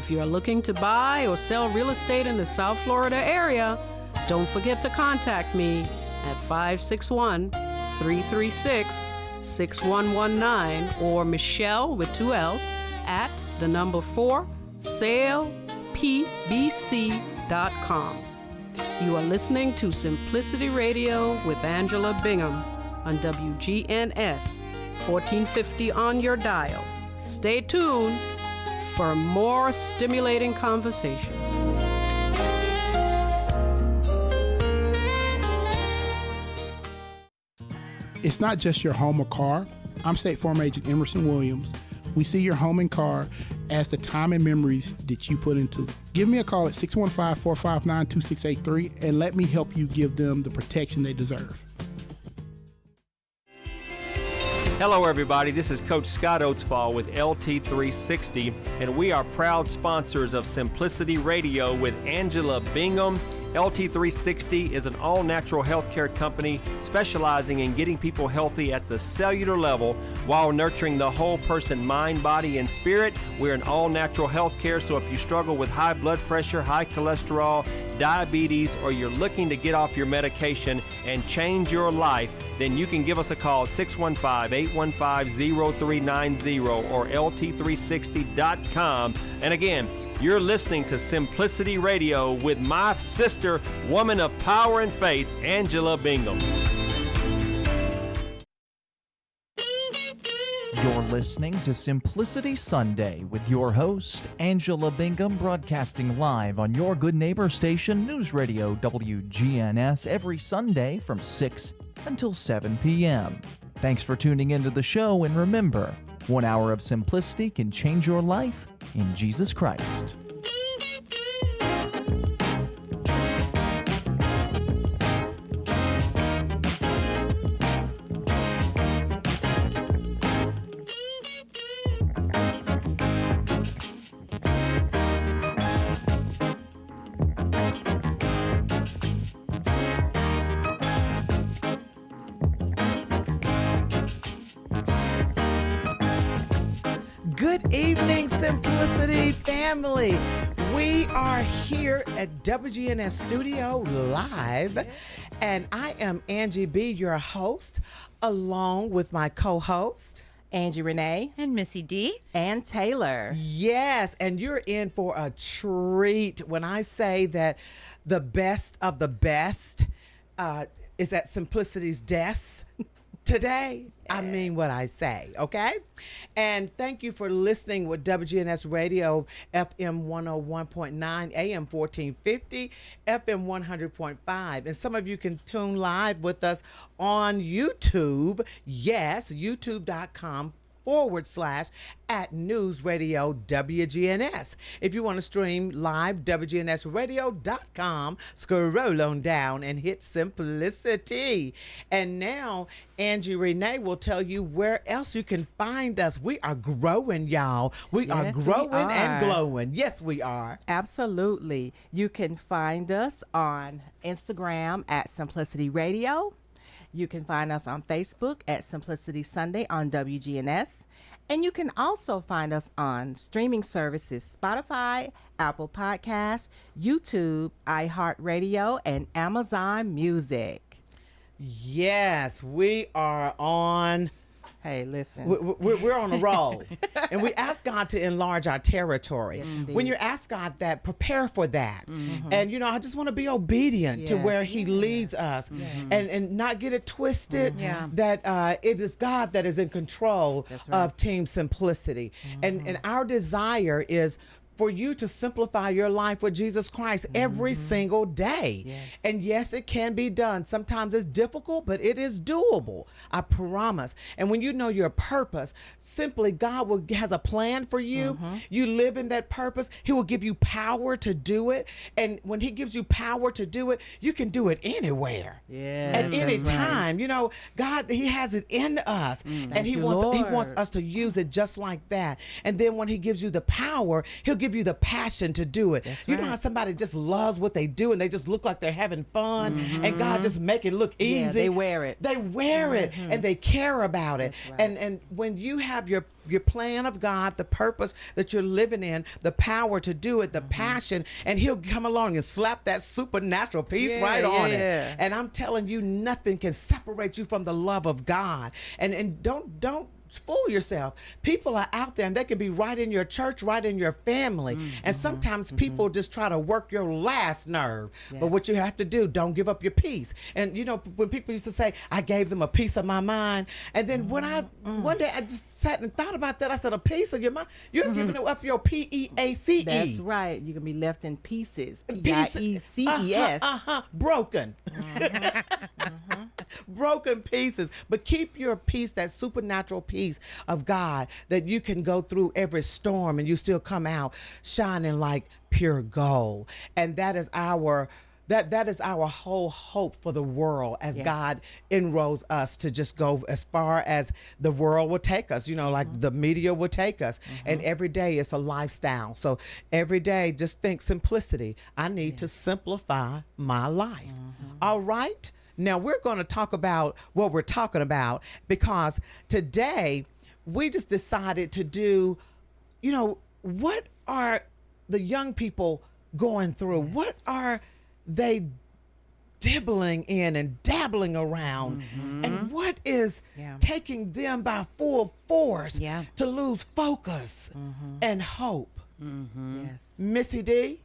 If you're looking to buy or sell real estate in the South Florida area, don't forget to contact me at 561-336-6119 or Michelle with 2 L's at the number 4 salepbc.com. You are listening to Simplicity Radio with Angela Bingham on WGNS 1450 on your dial. Stay tuned for more stimulating conversation. It's not just your home or car. I'm State Farm Agent Emerson Williams. We see your home and car as the time and memories that you put into it. Give me a call at 615-459-2683 and let me help you give them the protection they deserve. Hello everybody, this is Coach Scott Oatsfall with LT360, and we are proud sponsors of Simplicity Radio with Angela Bingham. LT360 is an all-natural healthcare company specializing in getting people healthy at the cellular level while nurturing the whole person, mind, body, and spirit. We're an all-natural healthcare, so if you struggle with high blood pressure, high cholesterol, diabetes, or you're looking to get off your medication and change your life, then you can give us a call at 615-815-0390 or lt360.com. And again, you're listening to Simplicity Radio with my sister, woman of power and faith, Angela Bingham. You're listening to Simplicity Sunday with your host, Angela Bingham, broadcasting live on your good neighbor station, News Radio WGNS, every Sunday from 6 until 7 p.m. Thanks for tuning into the show, and remember, 1 hour of simplicity can change your life in Jesus Christ. Good evening, Simplicity family. We are here at WGNS Studio live, and I am Angie B., your host, along with my co-host, Angie Renee and Missy D and Taylor. Yes, and you're in for a treat when I say that the best of the best is at Simplicity's desk today. I mean what I say, okay? And thank you for listening with WGNS Radio, FM 101.9, AM 1450, FM 100.5. And some of you can tune live with us on YouTube. Yes, youtube.com /at News Radio WGNS. If you want to stream live, WGNSradio.com, scroll on down and hit Simplicity. And now Angie Renee will tell you where else you can find us. We are growing, y'all. We are growing and glowing. Yes, we are. Absolutely. You can find us on Instagram at Simplicity Radio. You can find us on Facebook at Simplicity Sunday on WGNS. And you can also find us on streaming services Spotify, Apple Podcasts, YouTube, iHeartRadio, and Amazon Music. Yes, we are on. Hey, listen. We're on a roll. And we ask God to enlarge our territory. Yes, indeed. When you ask God that, prepare for that. Mm-hmm. And, you know, I just want to be obedient to where he leads us and not get it twisted that it is God that is in control of Team Simplicity. And our desire is for you to simplify your life with Jesus Christ every single day. Yes. And yes, it can be done. Sometimes it's difficult, but it is doable. I promise. And when you know your purpose, simply God has a plan for you. You live in that purpose. He will give you power to do it. And when he gives you power to do it, you can do it anywhere. At any time. Right. You know, God, he has it in us. And he wants us to use it just like that. And then when he gives you the power, he'll give give you the passion to do it. That's You know right. how somebody just loves what they do and they just look like they're having fun, and God just make it look easy. Yeah, they wear it. They wear it and they care about it. That's right. And when you have your plan of God, the purpose that you're living in, the power to do it, the passion, and he'll come along and slap that supernatural piece right on it. And I'm telling you, nothing can separate you from the love of God. And don't fool yourself. People are out there and they can be right in your church, right in your family. And sometimes people just try to work your last nerve. But what you have to do, don't give up your peace. And you know, when people used to say, I gave them a piece of my mind. And then when one day I just sat and thought about that, I said, a piece of your mind? You're giving up your P-E-A-C-E. That's right. You're going to be left in pieces. Pieces. P-I-E-C-E-S. Broken. Broken pieces. But keep your peace, that supernatural peace of God, that you can go through every storm and you still come out shining like pure gold. And that is our whole hope for the world as God enrolls us to just go as far as the world will take us, you know, like the media will take us. And every day it's a lifestyle. So every day just think simplicity. I need to simplify my life. All right? Now we're going to talk about what we're talking about, because today we just decided to do, you know, what are the young people going through? What are they dibbling in and dabbling around? And what is taking them by full force to lose focus and hope? Yes. Missy D,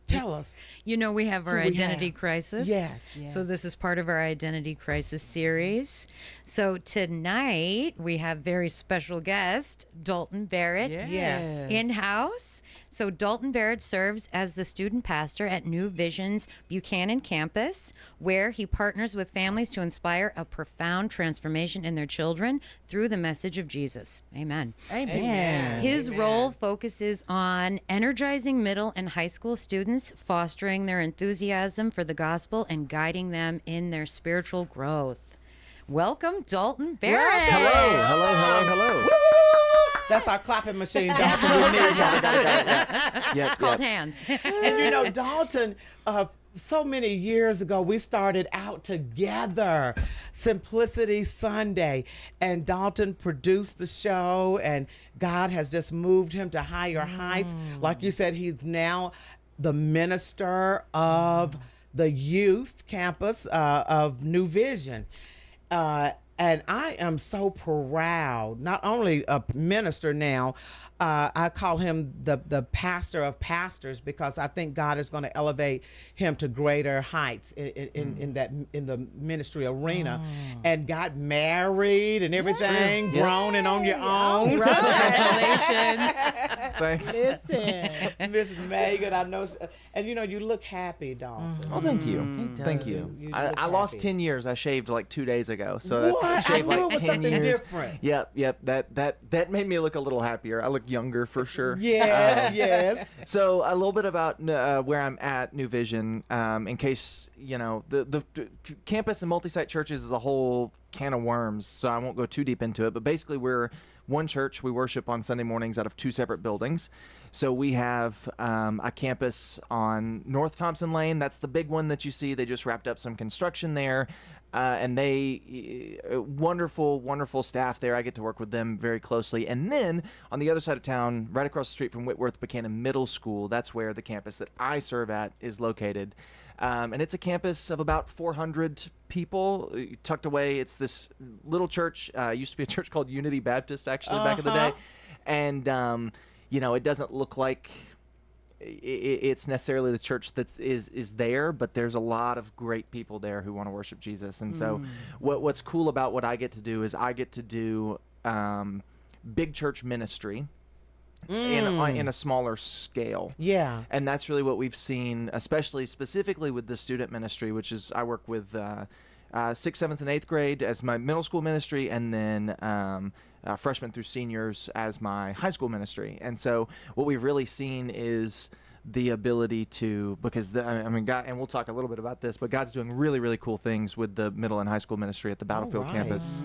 tell us. You know, we have our Who we identity have. crisis. Yes. So this is part of our identity crisis series. So tonight we have very special guest, Dalton Barrett. Yes. In-house. So Dalton Barrett serves as the student pastor at New Vision's Buchanan campus, where he partners with families to inspire a profound transformation in their children through the message of Jesus. Amen. Amen. His role focuses on energizing middle and high school students, fostering their enthusiasm for the gospel, and guiding them in their spiritual growth. Welcome, Dalton Barrett. Hello. That's our clapping machine, Dalton. We need that. It's called hands. And you know, Dalton, so many years ago, we started out together, Simplicity Sunday, and Dalton produced the show, and God has just moved him to higher heights. Like you said, he's now the minister of the youth campus of New Vision. And I am so proud, not only a minister now, I call him the pastor of pastors, because I think God is going to elevate him to greater heights in the ministry arena, and got married and everything, grown and on your own. Congratulations. Thanks. Listen, Mrs. Megan, I know, and you know, you look happy, Dalton. Oh, thank you. Thank you. You I look lost happy. 10 years. I shaved like 2 days ago. So What? that's I shaved knew it like was 10 something years. different. Yep. That made me look a little happier. I look younger for sure. Yes. So a little bit about where I'm at New Vision, in case, you know, the campus and multi-site churches is a whole can of worms, so I won't go too deep into it. But basically, we're one church. We worship on Sunday mornings out of 2 separate buildings. So we have a campus on North Thompson Lane. That's the big one that you see. They just wrapped up some construction there. And they, wonderful staff there. I get to work with them very closely. And then on the other side of town, right across the street from Whitworth Buchanan Middle School, that's where the campus that I serve at is located. And it's a campus of about 400 people tucked away. It's this little church. Used to be a church called Unity Baptist, actually, back in the day. And, you know, it doesn't look like it's necessarily the church that is there, but there's a lot of great people there who want to worship Jesus. And so what's cool about what I get to do is I get to do big church ministry in a smaller scale. Yeah. And that's really what we've seen, specifically with the student ministry, which is I work with 6th, 7th, and 8th grade as my middle school ministry, and then freshmen through seniors as my high school ministry. And so what we've really seen is the ability to, because God, and we'll talk a little bit about this, but God's doing really, really cool things with the middle and high school ministry at the Battlefield campus.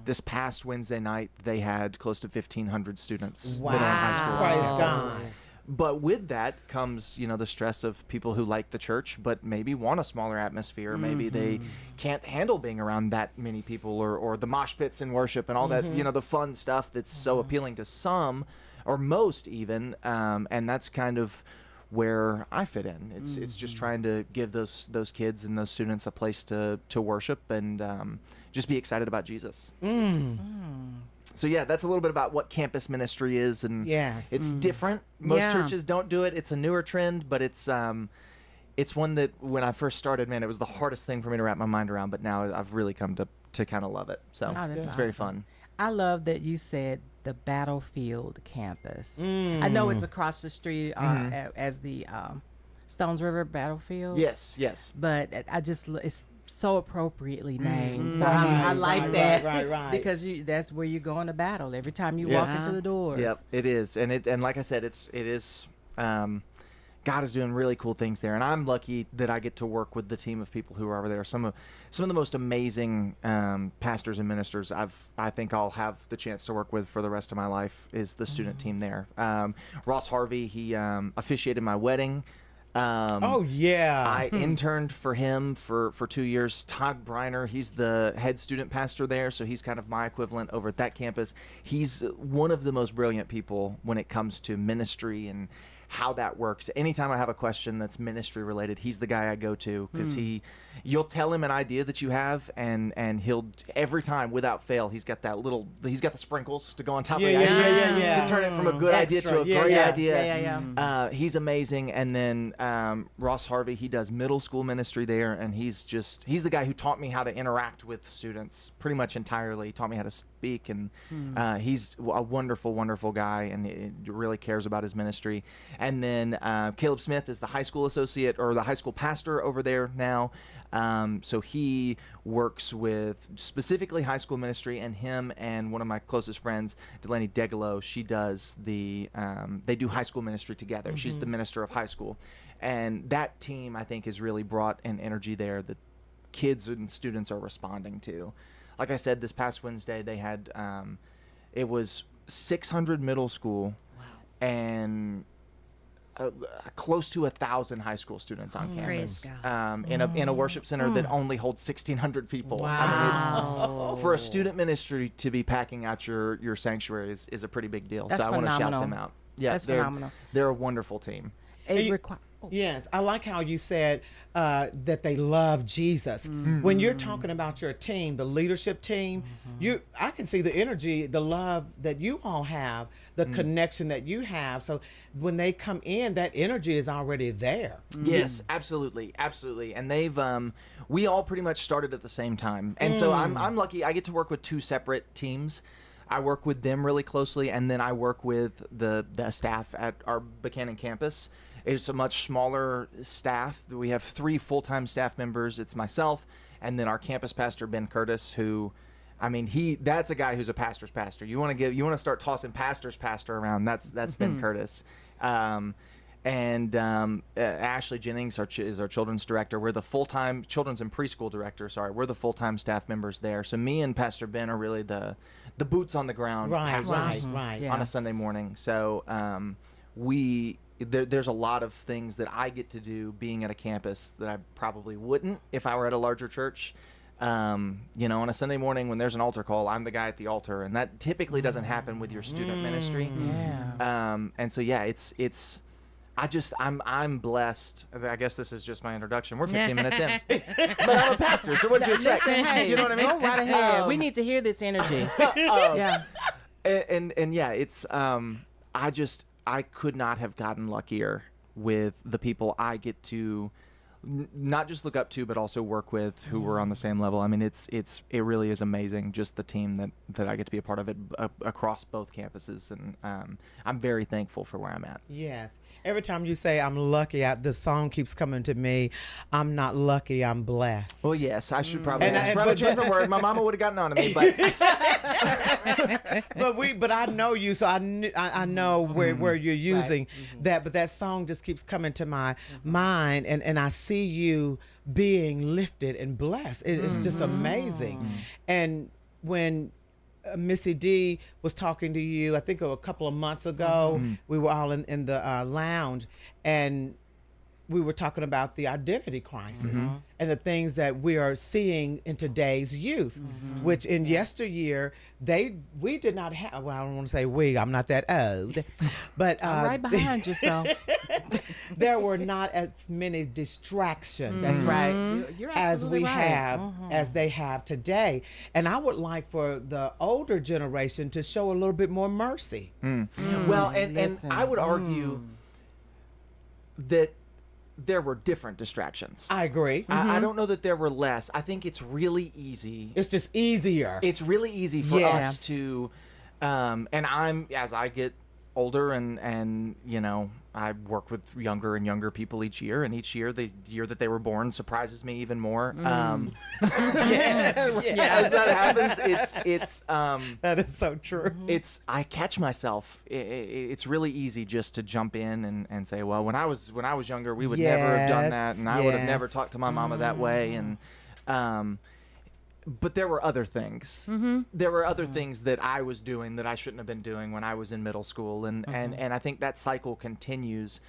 This past Wednesday night, they had close to 1,500 students. Wow. Middle and high school. Praise God. But with that comes, the stress of people who like the church, but maybe want a smaller atmosphere. Maybe they can't handle being around that many people, or the mosh pits in worship and all that, the fun stuff that's so appealing to some, or most even. And that's kind of where I fit in. It's just trying to give those kids and those students a place to worship and just be excited about Jesus. So yeah, that's a little bit about what campus ministry is, and Yes. it's different. Most Yeah. churches don't do it. It's a newer trend, but it's one that when I first started, man, it was the hardest thing for me to wrap my mind around. But now I've really come to kind of love it. So that's it's very awesome. fun. I love that you said the Battlefield campus. I know it's across the street as the Stones River Battlefield. Yes. But it's so appropriately named. So Right, I like right, that right. because that's where you're going to battle every time you walk Yes. into the doors. Yep, it is, and like I said, it is. God is doing really cool things there, and I'm lucky that I get to work with the team of people who are over there. Some of the most amazing pastors and ministers I think I'll have the chance to work with for the rest of my life is the student team there. Ross Harvey, he officiated my wedding. Oh yeah. I interned for him for 2 years. Todd Briner, he's the head student pastor there, so he's kind of my equivalent over at that campus. He's one of the most brilliant people when it comes to ministry and how that works. Anytime I have a question that's ministry related, he's the guy I go to, because you'll tell him an idea that you have, and he'll every time without fail, he's got the sprinkles to go on top of the ice cream to turn it from a good idea to a great idea. He's amazing. And then Ross Harvey, he does middle school ministry there, and he's the guy who taught me how to interact with students pretty much entirely. He taught me how to speak, and he's a wonderful, wonderful guy, and he really cares about his ministry. And then Caleb Smith is the high school associate, or the high school pastor over there now. So he works with specifically high school ministry, and him and one of my closest friends, Delaney Degelo, she does they do high school ministry together. She's the minister of high school. And that team, I think, has really brought an energy there that kids and students are responding to. Like I said, this past Wednesday, they had, it was 600 middle school and close to 1,000 high school students on campus. Praise God. In a worship center that only holds 1,600 people. Wow. I mean, it's, for a student ministry to be packing out your sanctuary is a pretty big deal. That's so I want to shout phenomenal. them out. Yeah, That's they're phenomenal. They're a wonderful team. Yes, I like how you said that they love Jesus. When you're talking about your team, the leadership team, I can see the energy, the love that you all have, the connection that you have. So when they come in, that energy is already there. Yes, absolutely. And they've we all pretty much started at the same time, and so I'm lucky. I get to work with two separate teams. I work with them really closely, and then I work with the staff at our Buchanan campus. It's a much smaller staff. We have 3 full-time staff members. It's myself, and then our campus pastor, Ben Curtis, who, I mean, that's a guy who's a pastor's pastor. You want to start tossing pastor's pastor around, that's Ben Curtis. And Ashley Jennings is our children's director. We're the full-time children's and preschool director. Sorry, we're the full-time staff members there. So me and Pastor Ben are really the boots on the ground pastors Right. on a Sunday morning. So there's a lot of things that I get to do being at a campus that I probably wouldn't if I were at a larger church. On a Sunday morning when there's an altar call, I'm the guy at the altar, and that typically doesn't happen with your student ministry. And so I'm blessed. I guess this is just my introduction. We're 15 minutes in, but I'm a pastor, so what did you expect? Listen, hey, You know what I mean? Go right ahead. We need to hear this energy. It's I could not have gotten luckier with the people I get to not just look up to, but also work with, who were on the same level. I mean, it really is amazing, just the team that I get to be a part of it across both campuses, and I'm very thankful for where I'm at. Yes. Every time you say I'm lucky, the song keeps coming to me. I'm not lucky, I'm blessed. Well, yes, I should probably But- change the word. My mama would have gotten on to me, but But I know you, so I know where you're using that. But that song just keeps coming to my mind, and I see you being lifted and blessed. It's just amazing. And when Missy D was talking to you, I think a couple of months ago. We were all in the lounge, and we were talking about the identity crisis and the things that we are seeing in today's youth, which in yesteryear, we did not have, well, I don't want to say we, I'm not that old, but I'm right behind you, so. there were not as many distractions. That's right. You're As absolutely we right. have, as they have today. And I would like for the older generation to show a little bit more mercy. Well, and Listen. I would argue that there were different distractions. I agree. I don't know that there were less. I think it's really easy. It's just easier. It's really easy for Yes. us to, and as I get older and you know, I work with younger and younger people each year, and each year, the year that they were born surprises me even more. As that happens, it's that is so true. it's I catch myself. It's really easy just to jump in and say, well, when I was younger, we would never have done that, and I would have never Yes. talked to my mama that way, and but there were other things. There were other things that I was doing that I shouldn't have been doing when I was in middle school, and I think that cycle continues.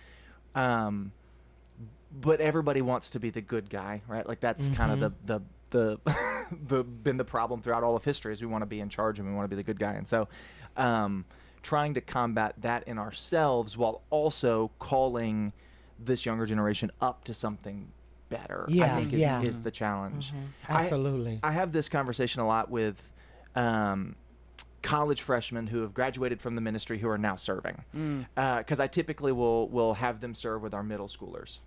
But everybody wants to be the good guy, right? Like that's kind of the been the problem throughout all of history is we want to be in charge and we want to be the good guy, and so trying to combat that in ourselves while also calling this younger generation up to something better, I think is the challenge. Absolutely. I have this conversation a lot with college freshmen who have graduated from the ministry who are now serving, because I typically will have them serve with our middle schoolers,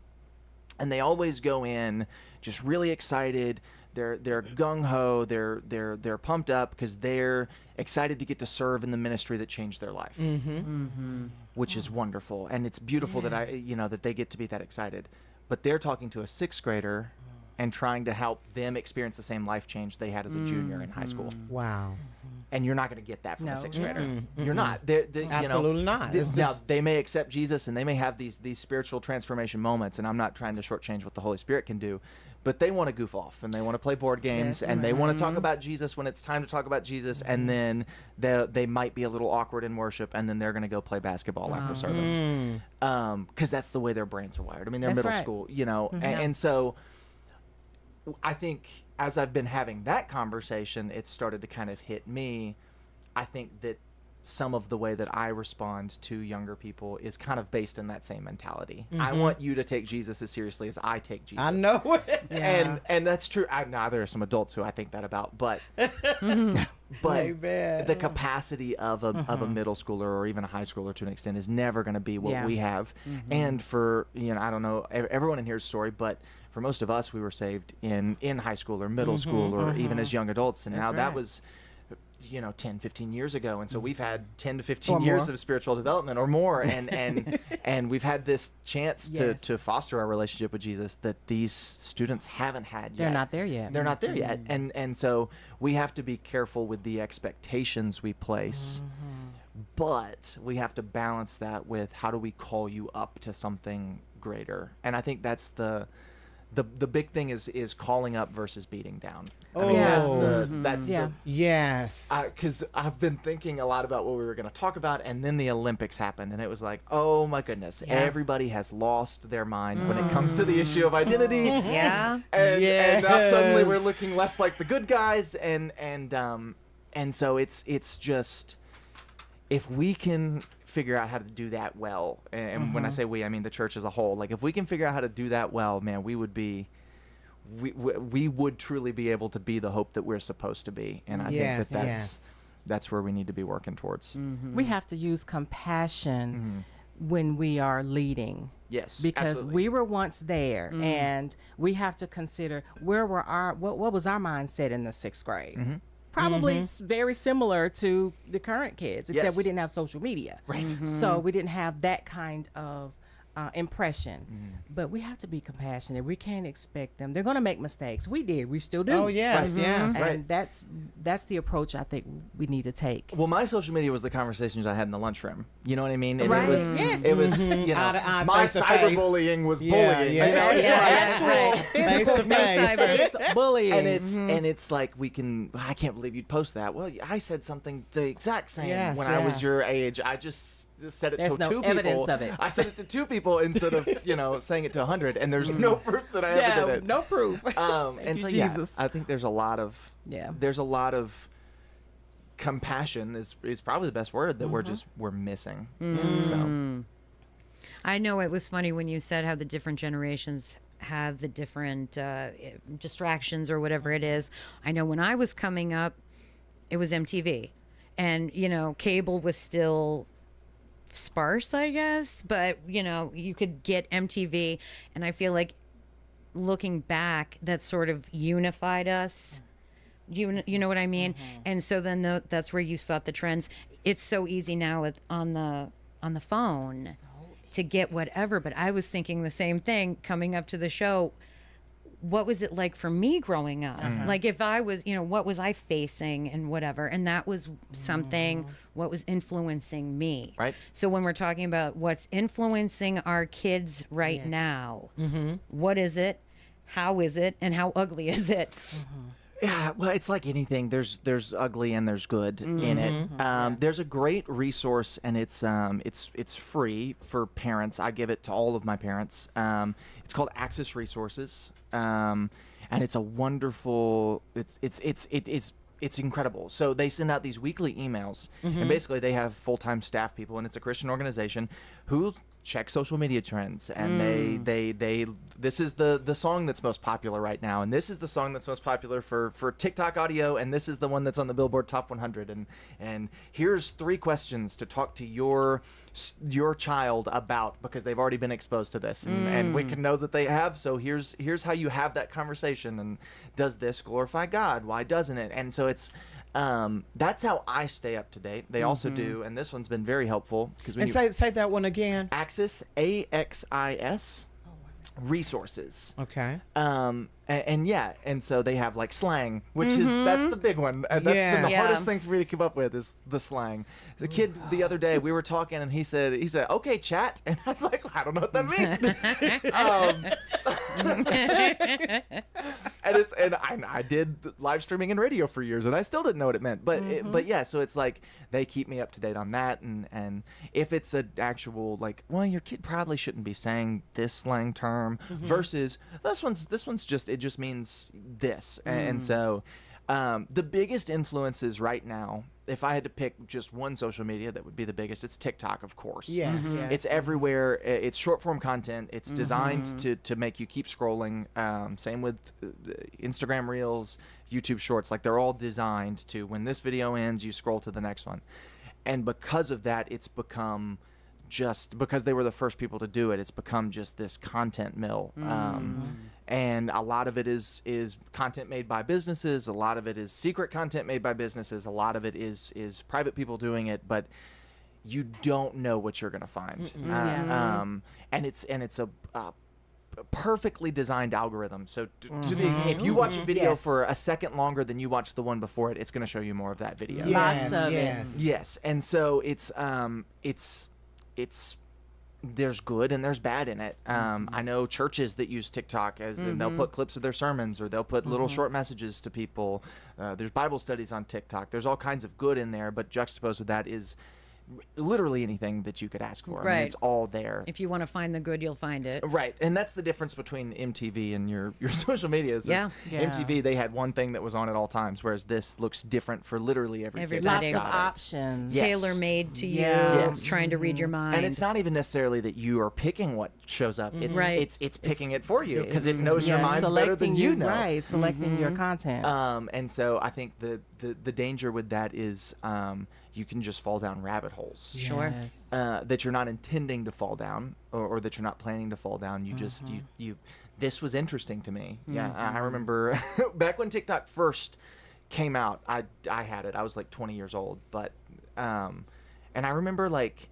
and they always go in just really excited. They're gung ho. They're pumped up because they're excited to get to serve in the ministry that changed their life, which is wonderful, and it's beautiful that that they get to be that excited. But they're talking to a sixth grader and trying to help them experience the same life change they had as a junior in high school. Wow. And you're not going to get that from No. a sixth grader. You're not. They're, Absolutely not. It's Now, just- they may accept Jesus and they may have these spiritual transformation moments, and I'm not trying to shortchange what the Holy Spirit can do, but they want to goof off and they want to play board games and they want to talk about Jesus when it's time to talk about Jesus, and then they might be a little awkward in worship, and then they're going to go play basketball after service, because that's the way their brains are wired. I mean, they're That's middle right. school, and so I think as I've been having that conversation, it started to kind of hit me. I think that some of the way that I respond to younger people is kind of based in that same mentality. I want you to take Jesus as seriously as I take Jesus. I know it. And that's true. Now there are some adults who I think that about, but Amen. the capacity of a middle schooler or even a high schooler to an extent is never going to be what we have. And for I don't know everyone in here's story, but for most of us, we were saved in high school or middle school or even as young adults, and now that right. was 10, 15 years ago, and so we've had 10 to 15 years of spiritual development or more, and and we've had this chance to foster our relationship with Jesus that these students haven't had yet. They're not there yet. They're not there yet, and so we have to be careful with the expectations we place, but we have to balance that with how do we call you up to something greater, and I think that's the big thing is calling up versus beating down. I mean, that's the Yes. because I've been thinking a lot about what we were going to talk about, and then the Olympics happened, and it was like, oh my goodness, everybody has lost their mind when it comes to the issue of identity. Yeah. And now suddenly we're looking less like the good guys, and so it's just, if we can figure out how to do that well, and when I say we, I mean the church as a whole, like if we can figure out how to do that well, man, we would truly be able to be the hope that we're supposed to be, and I think that's where we need to be working towards. We have to use compassion when we are leading. Yes, Because absolutely. we were once there, and we have to consider what was our mindset in the sixth grade. Probably very similar to the current kids, except Yes. we didn't have social media. Right. So we didn't have that kind of impression. But we have to be compassionate. We can't expect them. They're going to make mistakes. We did. We still do. Oh, yes, yes. And that's the approach I think we need to take. Well, my social media was the conversations I had in the lunchroom. You know what I mean? And Right. it was, Yes. it was, you know, Eye to eye, my face to face. cyberbullying was Yeah, bullying. yeah. You know, it's Yeah, like yeah, actual right. Face to No face. cyber. Bullying. and it's like I can't believe you'd post that. Well, I said something the exact same Yes, when I was yes. your age. I just said it There's to no 2 people. evidence of it. I said it to 2 people instead of saying it to 100, and there's no proof that I ever did it. no proof. And you, so Jesus. I think there's a lot of compassion is probably the best word that we're missing. So I know it was funny when you said how the different generations have the different distractions or whatever it is. I know when I was coming up, it was MTV. And, cable was still sparse, I guess. But, you could get MTV. And I feel like looking back, that sort of unified us. You know what I mean? And so then that's where you saw the trends. It's so easy now on the phone to get whatever. But I was thinking the same thing coming up to the show. What was it like for me growing up? Like if I was, what was I facing and whatever? And that was something, what was influencing me. Right. So when we're talking about what's influencing our kids right now, what is it? How is it? And how ugly is it? yeah, well, it's like anything. There's ugly and there's good in it. There's a great resource, and it's free for parents. I give it to all of my parents. It's called Access Resources, and it's a wonderful. It's incredible. So they send out these weekly emails, and basically they have full-time staff people, and it's a Christian organization who check social media trends, and they this is the song that's most popular right now, and this is the song that's most popular for TikTok audio, and this is the one that's on the Billboard Top 100, and here's 3 questions to talk to your child about, because they've already been exposed to this, and we can know that they have. So here's how you have that conversation, and does this glorify God? Why doesn't it? And so it's that's how I stay up to date. They also do, and this one's been very helpful because when And say that one again. Axis, AXIS resources. Okay. And so they have like slang, which is that's the big one. That's been the hardest thing for me to keep up with is the slang. The kid the other day we were talking, and he said, "Okay, chat," and I was like, I don't know what that means. And I did live streaming and radio for years, and I still didn't know what it meant. But yeah, so it's like they keep me up to date on that, and if it's an actual like, well, your kid probably shouldn't be saying this slang term versus this one's just means this, and so the biggest influences right now, if I had to pick just one social media that would be the biggest, it's TikTok, of course. Yeah. It's everywhere. It's short form content. It's designed to make you keep scrolling. Same with Instagram Reels, YouTube Shorts. Like they're all designed to, when this video ends, you scroll to the next one. And because of that, it's become, just because they were the first people to do it, it's become just this content mill. And a lot of it is content made by businesses. A lot of it is secret content made by businesses. A lot of it is private people doing it, but you don't know what you're going to find. And it's a perfectly designed algorithm. So if you watch a video for a second longer than you watched the one before it, it's going to show you more of that video. Lots of it. Yes. And so it's there's good and there's bad in it. I know churches that use TikTok and they'll put clips of their sermons, or they'll put little short messages to people. There's Bible studies on TikTok. There's all kinds of good in there, but juxtaposed with that is literally anything that you could ask for. I mean, it's all there. If you want to find the good, you'll find it. Right. And that's the difference between MTV and your social media. MTV, they had one thing that was on at all times, whereas this looks different for literally every kid. Everybody. Lots of options. Yes. Tailor-made to you, Yes. trying to read your mind. And it's not even necessarily that you are picking what shows up. It's it's picking it for you, because it knows your mind better than you know. Right, selecting your content. And so I think the danger with that is you can just fall down rabbit holes. Sure. Yes. That you're not intending to fall down, or that you're not planning to fall down. You just you this was interesting to me. Yeah, I remember back when TikTok first came out, I had it. I was like 20 years old, but and I remember like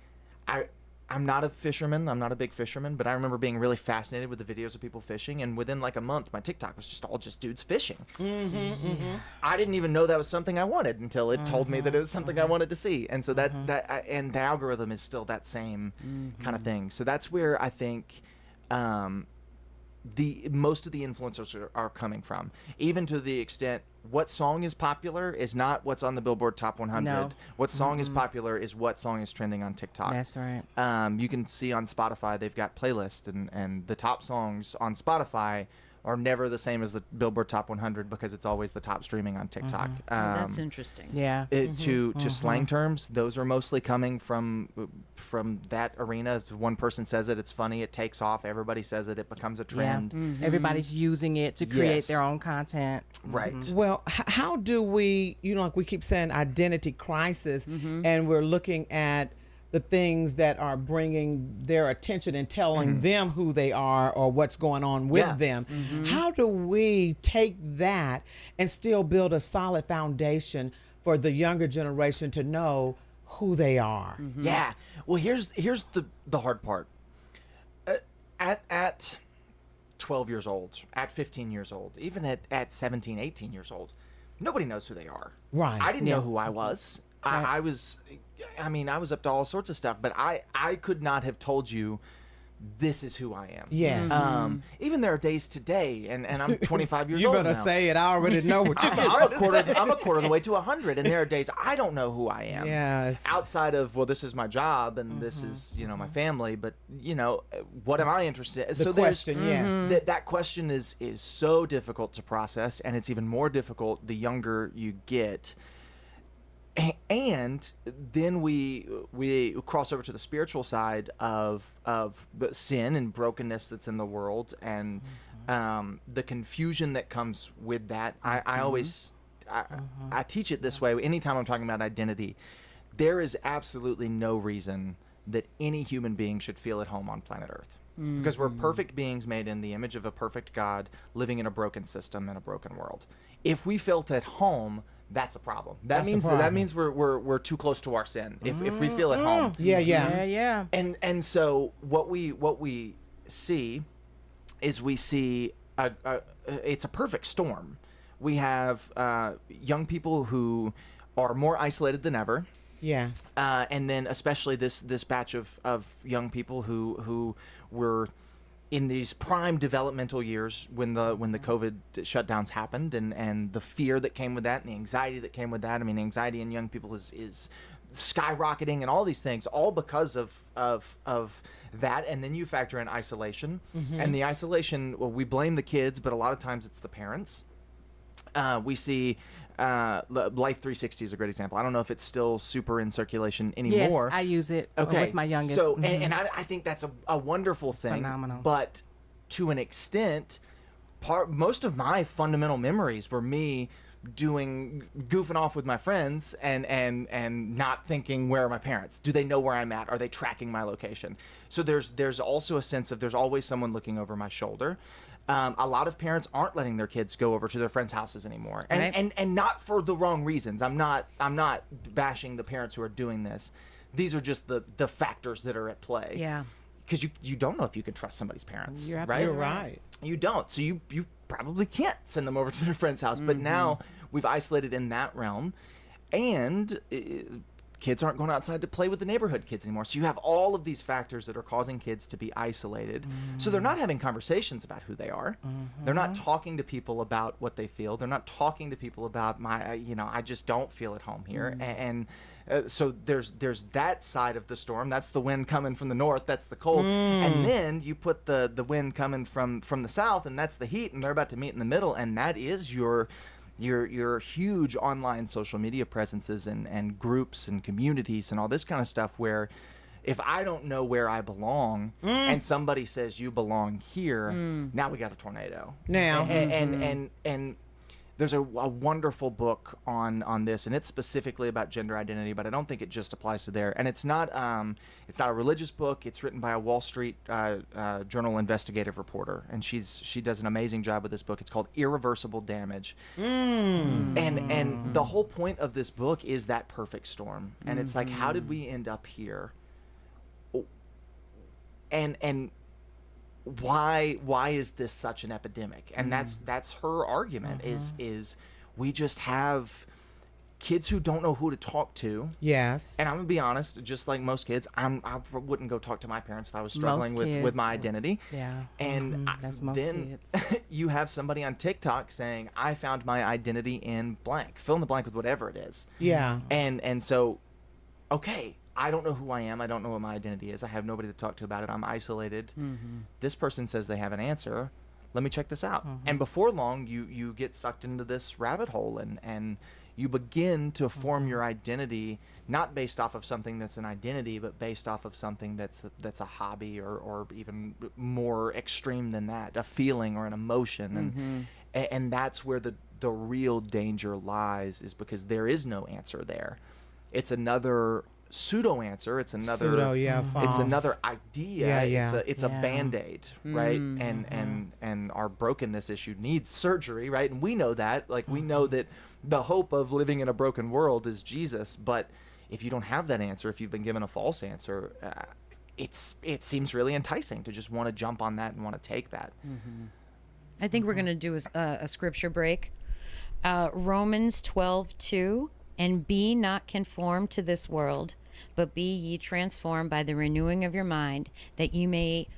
I'm not a fisherman. I'm not a big fisherman, but I remember being really fascinated with the videos of people fishing. And within like a month, my TikTok was just dudes fishing. I didn't even know that was something I wanted until it told me that it was something I wanted to see. And so and the algorithm is still that same kind of thing. So that's where I think most of the influencers are coming from, even to the extent what song is popular is not what's on the Billboard Top 100. No. What song is popular is what song is trending on TikTok. That's right. You can see on Spotify they've got playlists, and the top songs on Spotify are never the same as the Billboard Top 100 because it's always the top streaming on TikTok. That's interesting. Yeah. To slang terms, those are mostly coming from that arena. If one person says it, it's funny, it takes off, everybody says it, it becomes a trend. Yeah. Everybody's using it to create Yes. their own content. Right. Well, how do we, like we keep saying identity crisis, and we're looking at the things that are bringing their attention and telling them who they are or what's going on with them. How do we take that and still build a solid foundation for the younger generation to know who they are? Yeah. Well, here's the hard part. At 12 years old, at 15 years old, even at 17, 18 years old, nobody knows who they are. Right. I didn't know who I was. I was up to all sorts of stuff, but I could not have told you this is who I am. Yes. Even there are days today, and I'm 25 years You old better now. say it. I already know what you're I'm going to say. I'm a quarter of the way to 100, and there are days I don't know who I am. Yes. Outside of, well, this is my job, and this is, my family, but, what am I interested in? The question, yes. That question is so difficult to process, and it's even more difficult the younger you get. And then we cross over to the spiritual side of sin and brokenness that's in the world, and the confusion that comes with that. I always I teach it this way. Anytime I'm talking about identity, there is absolutely no reason that any human being should feel at home on planet Earth. Because we're perfect beings made in the image of a perfect God, living in a broken system in a broken world. If we felt at home, that's a problem. That means we're too close to our sin. If we feel at home. Yeah. And so what we see is it's a perfect storm. We have young people who are more isolated than ever. Yes. And then especially this batch of young people who were in these prime developmental years when the COVID shutdowns happened, and the fear that came with that and the anxiety that came with that. I mean, anxiety in young people is skyrocketing, and all these things, all because of that. And then you factor in isolation, and the isolation, well, we blame the kids, but a lot of times it's the parents. We see Life 360 is a great example. I don't know if it's still super in circulation anymore. Yes, I use it with my youngest. So, and I think that's a wonderful thing. Phenomenal. But to an extent, most of my fundamental memories were me goofing off with my friends and not thinking, where are my parents? Do they know where I'm at? Are they tracking my location? So there's also a sense of there's always someone looking over my shoulder. A lot of parents aren't letting their kids go over to their friends' houses anymore, and not for the wrong reasons. I'm not bashing the parents who are doing this. These are just the factors that are at play. Yeah. Because you don't know if you can trust somebody's parents. You're right? absolutely right. You don't. So you probably can't send them over to their friend's house. But now we've isolated in that realm, and kids aren't going outside to play with the neighborhood kids anymore. So you have all of these factors that are causing kids to be isolated. So they're not having conversations about who they are. They're not talking to people about what they feel. They're not talking to people about I just don't feel at home here. And so there's that side of the storm. That's the wind coming from the north. That's the cold. And then you put the wind coming from the south, and that's the heat, and they're about to meet in the middle, and that is your huge online social media presences and groups and communities and all this kind of stuff, where if I don't know where I belong and somebody says you belong here, now we got a tornado. Now. And there's a wonderful book on this, and it's specifically about gender identity, but I don't think it just applies to there. And it's not a religious book. It's written by a Wall Street Journal investigative reporter, and she does an amazing job with this book. It's called Irreversible Damage. And the whole point of this book is that perfect storm. And it's like, how did we end up here? and why is this such an epidemic? And that's her argument is we just have kids who don't know who to talk to. Yes. And I'm gonna be honest, just like most kids, I wouldn't go talk to my parents if I was struggling with my identity. Yeah. And That's most then kids. you have somebody on TikTok saying, I found my identity in blank. Fill in the blank with whatever it is. Yeah. And so, okay, I don't know who I am. I don't know what my identity is. I have nobody to talk to about it. I'm isolated. This person says they have an answer. Let me check this out. And before long, you get sucked into this rabbit hole and you begin to form your identity, not based off of something that's an identity, but based off of something that's a hobby or even more extreme than that, a feeling or an emotion. And that's where the real danger lies, is because there is no answer there. It's another pseudo answer. It's another it's false. another idea. Yeah. It's a band-aid, right? And our brokenness issue needs surgery, right? And we know that. Like we know that the hope of living in a broken world is Jesus, but if you don't have that answer, if you've been given a false answer, it seems really enticing to just want to jump on that and want to take that. I think we're going to do a scripture break. Romans 12:2, and be not conformed to this world, but be ye transformed by the renewing of your mind, that you may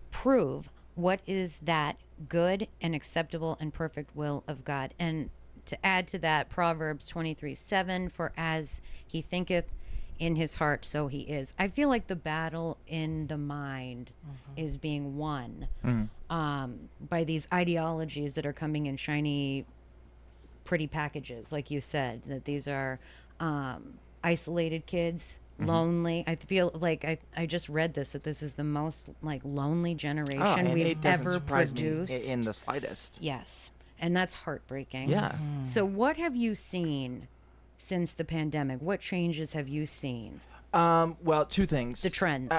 prove what is that good and acceptable and perfect will of God. And to add to that, Proverbs 23:7, for as he thinketh in his heart, so he is. I feel like the battle in the mind is being won by these ideologies that are coming in shiny, pretty packages, like you said, that these are isolated kids, lonely. I feel like I just read this, that this is the most like lonely generation we've ever produced. In the slightest. Yes. And that's heartbreaking. Yeah. So what have you seen since the pandemic? What changes have you seen? Well, two things. The trends.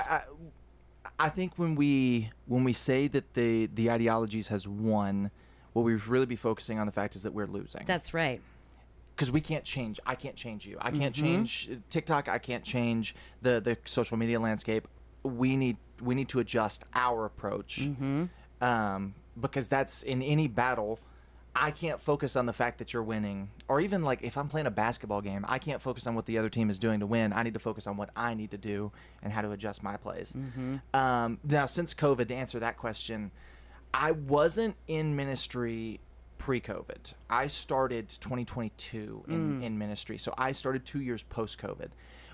I think when we say that the ideologies has won, what we really be focusing on the fact is that we're losing. That's right. Because we can't change. I can't change you. I can't change TikTok. I can't change the social media landscape. We need to adjust our approach. Because that's in any battle. I can't focus on the fact that you're winning, or even like if I'm playing a basketball game, I can't focus on what the other team is doing to win. I need to focus on what I need to do and how to adjust my plays. Now, since COVID, to answer that question, I wasn't in ministry pre-COVID. I started 2022 in ministry, so I started 2 years post-COVID.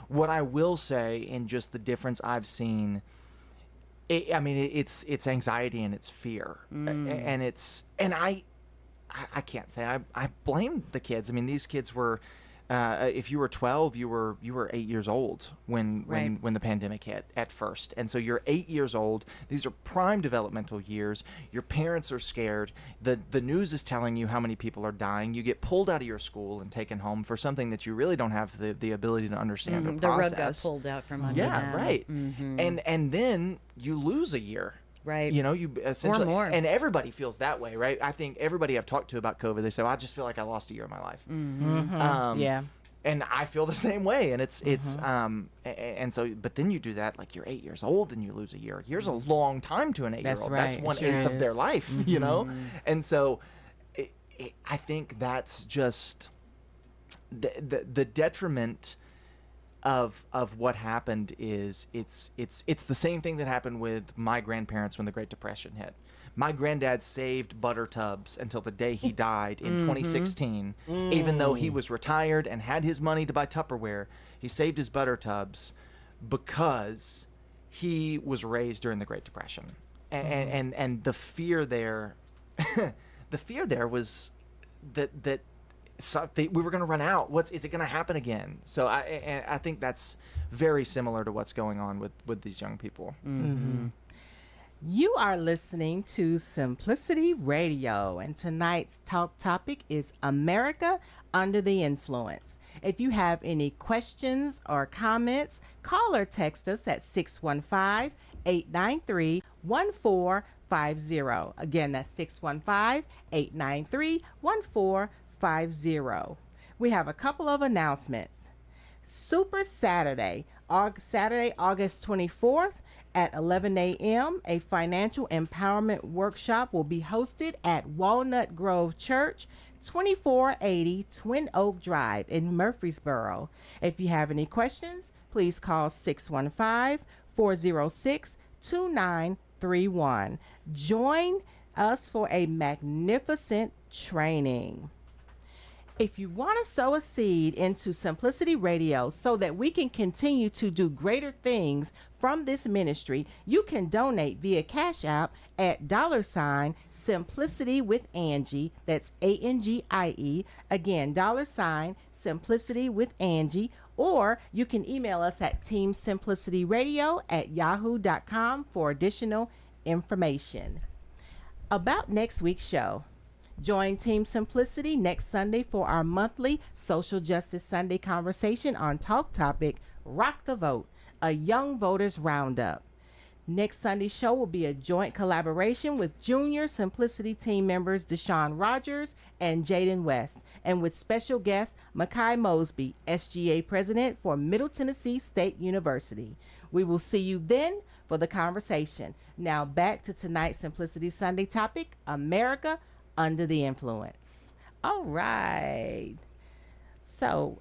What I will say, in just the difference I've seen, it's anxiety and it's fear, and I can't say I blame the kids. I mean, these kids were, if you were 12, you were 8 years old when the pandemic hit at first. And so you're 8 years old. These are prime developmental years. Your parents are scared. The news is telling you how many people are dying. You get pulled out of your school and taken home for something that you really don't have the ability to understand or process. The rug got pulled out from under them. Yeah, right. And then you lose a year. Right. You know, you essentially, or more. And everybody feels that way, right? I think everybody I've talked to about COVID, they say, well, I just feel like I lost a year of my life. Yeah. And I feel the same way. And and so, but then you do that, like you're 8 years old and you lose a year. A year's a long time to an 8-year-old. That's right. That's 1/8 of their life, you know? And so I think that's just the detriment of what happened is it's the same thing that happened with my grandparents when the Great Depression hit. My granddad saved butter tubs until the day he died in 2016. Even though he was retired and had his money to buy Tupperware, he saved his butter tubs because he was raised during the Great Depression. And the fear there, was that we were going to run out. Is it going to happen again? So I think that's very similar to what's going on with these young people. You are listening to Simplicity Radio, and tonight's talk topic is America Under the Influence. If you have any questions or comments, call or text us at 615-893-1450. Again, that's 615-893-1450. We have a couple of announcements. Super Saturday, August 24th At 11 a.m., a financial empowerment workshop will be hosted at Walnut Grove Church, 2480 Twin Oak Drive in Murfreesboro. If you have any questions, please call 615-406-2931. Join us for a magnificent training. If you want to sow a seed into Simplicity Radio so that we can continue to do greater things from this ministry, you can donate via Cash App at $Simplicity with Angie. That's ANGIE. Again, $Simplicity with Angie. Or you can email us at teamsimplicityradio@yahoo.com for additional information. About next week's show. Join Team Simplicity next Sunday for our monthly Social Justice Sunday conversation on Talk Topic, Rock the Vote, a Young Voters Roundup. Next Sunday's show will be a joint collaboration with junior Simplicity team members Deshaun Rogers and Jaden West, and with special guest Makai Mosby, SGA President for Middle Tennessee State University. We will see you then for the conversation. Now back to tonight's Simplicity Sunday topic, America Under the Influence. All right. So,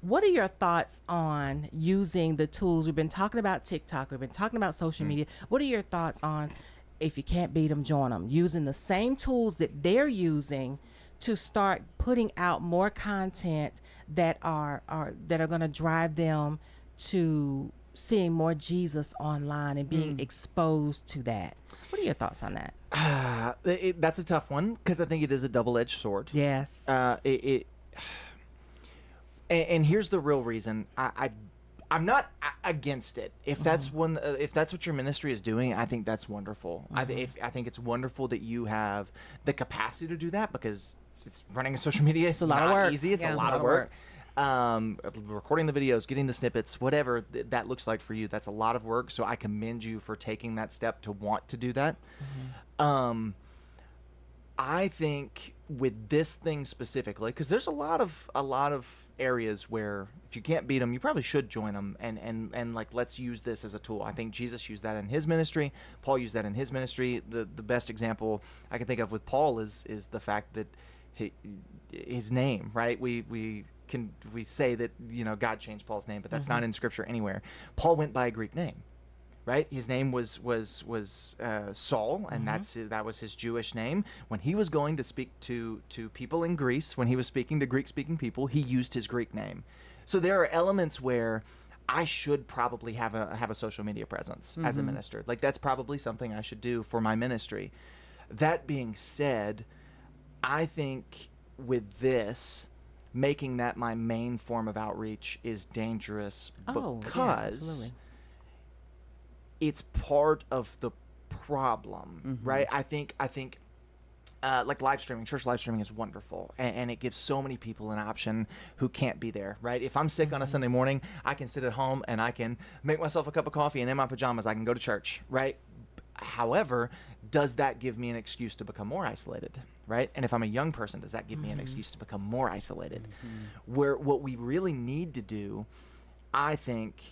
what are your thoughts on using the tools? We've been talking about TikTok. We've been talking about social media. What are your thoughts on, if you can't beat them, join them, using the same tools that they're using to start putting out more content that are going to drive them to seeing more Jesus online and being exposed to that? What are your thoughts on that? That's a tough one because I think it is a double-edged sword. Yes. And here's the real reason. I'm not against it. If that's if that's what your ministry is doing, I think that's wonderful. I think it's wonderful that you have the capacity to do that, because it's running a social media. It's a lot of work. Easy. It's a lot of work. Recording the videos, getting the snippets, whatever that looks like for you, that's a lot of work. So I commend you for taking that step to want to do that. I think with this thing specifically, because there's a lot of areas where if you can't beat them, you probably should join them, and like, let's use this as a tool. I think Jesus used that in his ministry. Paul used that in his ministry. The best example I can think of with Paul is the fact that his name, right? We say that, God changed Paul's name, but that's not in Scripture anywhere. Paul went by a Greek name, right? His name was Saul, and that was his Jewish name. When he was going to speak to people in Greece, when he was speaking to Greek-speaking people, he used his Greek name. So there are elements where I should probably have a social media presence as a minister. Like, that's probably something I should do for my ministry. That being said, I think with this, making that my main form of outreach is dangerous because it's part of the problem, right? I think like live streaming, church live streaming is wonderful, and it gives so many people an option who can't be there, right? If I'm sick on a Sunday morning, I can sit at home and I can make myself a cup of coffee, and in my pajamas I can go to church, right? However, does that give me an excuse to become more isolated, right? And if I'm a young person, does that give me an excuse to become more isolated? Where what we really need to do, I think,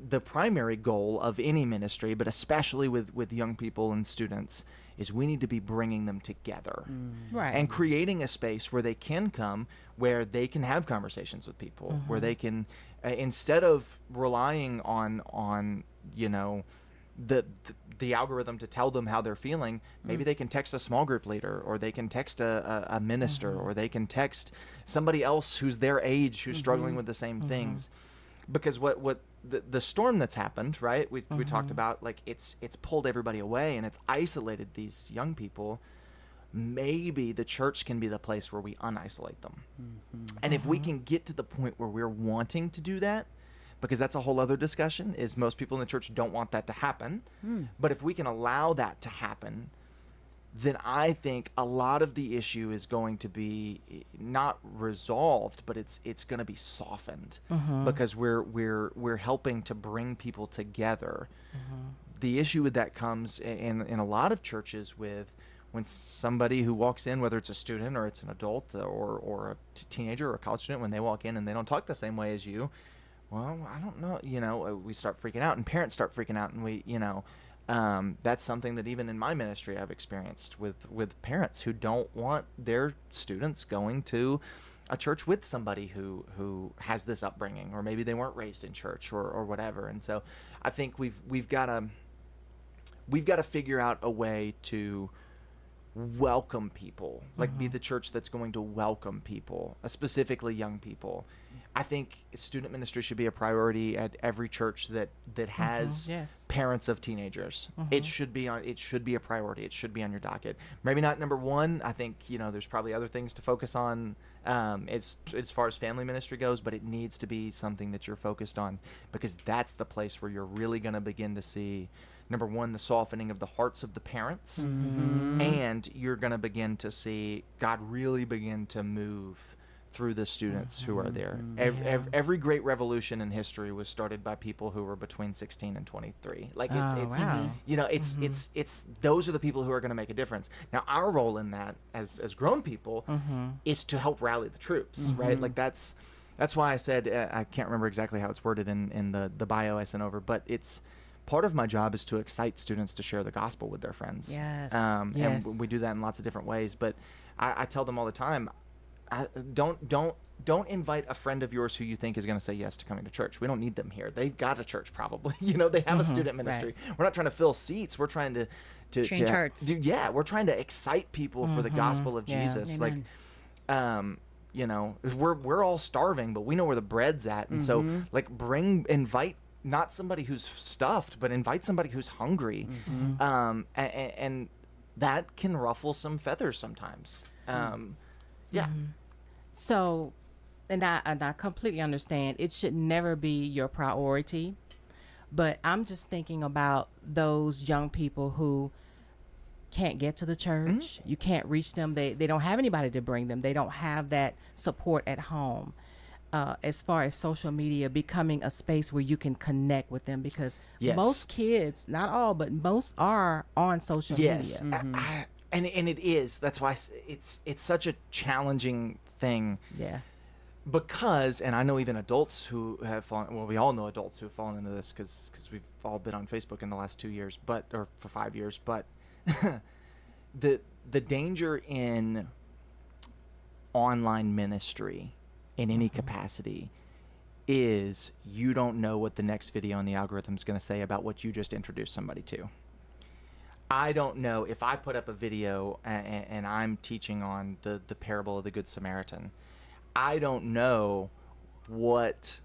the primary goal of any ministry, but especially with young people and students, is we need to be bringing them together, right? And creating a space where they can come, where they can have conversations with people, where they can, instead of relying on the algorithm to tell them how they're feeling, maybe they can text a small group leader, or they can text a minister, or they can text somebody else who's their age, who's struggling with the same things. Because what the storm that's happened, right? We talked about, like, it's pulled everybody away and it's isolated these young people. Maybe the church can be the place where we unisolate them. And if we can get to the point where we're wanting to do that, because that's a whole other discussion, is most people in the church don't want that to happen. But if we can allow that to happen, then I think a lot of the issue is going to be not resolved, but it's going to be softened, because we're helping to bring people together. The issue with that comes in a lot of churches with when somebody who walks in, whether it's a student or it's an adult or a teenager or a college student, when they walk in and they don't talk the same way as you, well, I don't know, we start freaking out, and parents start freaking out, and that's something that even in my ministry I've experienced with parents who don't want their students going to a church with somebody who has this upbringing, or maybe they weren't raised in church or whatever. And so I think we've got to figure out a way to welcome people, like be the church that's going to welcome people, specifically young people. I think student ministry should be a priority at every church that has Yes. parents of teenagers. It should be a priority. It should be on your docket. Maybe not number one. I think there's probably other things to focus on as far as family ministry goes, but it needs to be something that you're focused on, because that's the place where you're really going to begin to see, number one, the softening of the hearts of the parents, and you're going to begin to see God really begin to move through the students who are there. Every great revolution in history was started by people who were between 16 and 23. Like wow. it's those are the people who are going to make a difference. Now our role in that as grown people is to help rally the troops, right? Like that's why I said, I can't remember exactly how it's worded in the bio I sent over, but it's part of my job is to excite students to share the gospel with their friends. Yes. Yes. And we do that in lots of different ways, but I tell them all the time, don't invite a friend of yours who you think is going to say yes to coming to church. We don't need them here. They've got a church probably. They have a student ministry. Right. We're not trying to fill seats. We're trying to Change hearts. we're trying to excite people for the gospel of Yeah. Jesus. Amen. Like, we're all starving, but we know where the bread's at, and so invite not somebody who's stuffed, but invite somebody who's hungry, and that can ruffle some feathers sometimes. Yeah. So, and I completely understand it should never be your priority, but I'm just thinking about those young people who can't get to the church. You can't reach them. They don't have anybody to bring them. They don't have that support at home. As far as social media becoming a space where you can connect with them, because Yes. most kids, not all, but most are on social Yes. media. And it is. That's why it's such a challenging thing. Yeah. Because, and I know even adults who have fallen, well, we all know adults who have fallen into this because we've all been on Facebook in the last 2 years, or for 5 years, but the danger in online ministry in any capacity is you don't know what the next video in the algorithm is going to say about what you just introduced somebody to. I don't know if I put up a video and I'm teaching on the parable of the Good Samaritan. I don't know what